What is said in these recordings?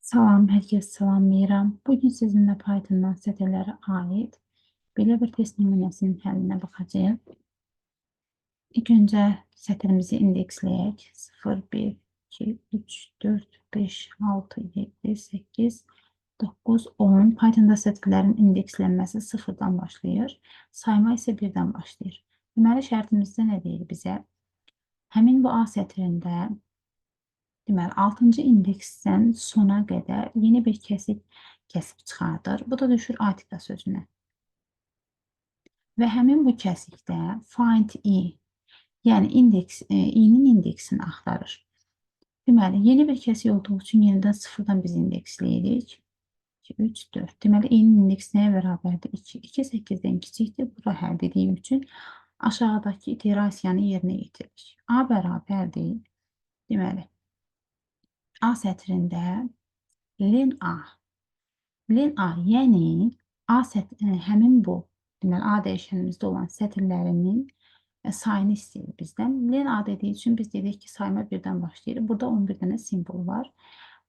Salam, hər kəs salamlayıram. Bugün sizinlə Pythondan sətirlərə aid belə bir test nümunəsinin həllinə baxacağıq. İlk öncə sətirimizi indeksləyək. 0, 1, 2, 3, 4, 5, 6, 7, 8, 9, 10. Pythonda sətirlərin indekslənməsi 0-dan başlayır. Sayma isə 1-dən başlayır. Deməli, şərtimizdə nə deyir bizə? Həmin bu A sətrində deməli, 6-cı indeksdən sona qədər yeni bir kəsik kəsib çıxardır. Bu da düşür A-tipə sözünə. Və həmin bu kəsikdə find i, yəni i-nin indeksini axtarır. Deməli, yeni bir kəsik olduğu üçün yenidən 0-dan biz indeksləyirik. 2, 3, 4. Deməli, i-nin indeksi nəyə bərabərdir? 2. 2 8-dən kiçikdir. Bura həll dediyim üçün aşağıdakı iterasiyanı yerinə yetiririk. A bərabərdir. Deməli, A sətrində len A. Len A, yəni həmin bu, deməli, A dəyişənimizdə olan sətirlərinin sayını istəyir bizdən. Len A dediyi üçün biz dedik ki, sayma 1-dən başlayır. Burada 11 dənə simvol var.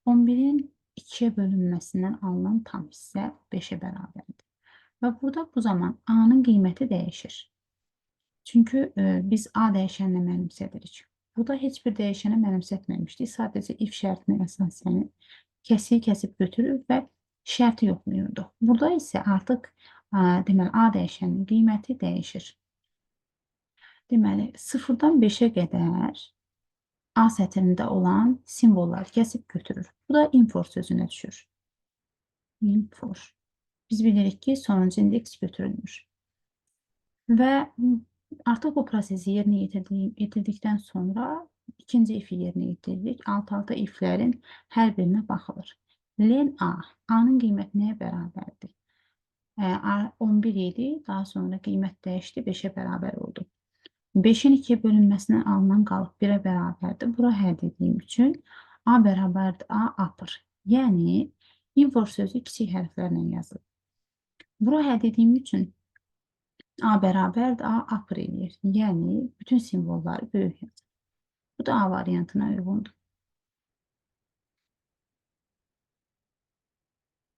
11-in 2-yə bölünməsindən alınan tam hissə 5-ə bərabərdir. Və burada bu zaman A-nın qiyməti dəyişir. Çünki biz A dəyişənini mənimsədirik. Burada heç bir dəyişənə mənimsətməmişdik. Sadəcə if şərtinə əsasən kəsiyi kəsib götürür və şərti yoxlayırdı. Burada isə artıq deməli A dəyişəninin qiyməti dəyişir. Deməli 0-dan 5-ə qədər A sətrində olan simvolları kəsib götürür. Bu da infor sözünə düşür. Infor. Biz bilirik ki, sonuncu indeks götürülmüş. Və artıq bu prosesi yerinə yetirdikdən sonra ikinci ifi yerinə yetiririk. Alt-alta iflərin hər birinə baxılır. Len A. A-nın qiyməti nəyə bərabərdir? 11 idi. Daha sonra qiymət dəyişdi. 5-ə bərabər oldu. 5-in 2-yə bölünməsindən alınan qalıq 1-ə bərabərdir. Bura həll edildiyim üçün A bərabərdir A upper. Yəni, infor sözü kiçik hərflərlə yazılır. Bura həll edildiyim üçün A bərabərdir A upper eləyir. Yəni, bütün simvolları böyük yazır. Bu da A variantına uyğundur.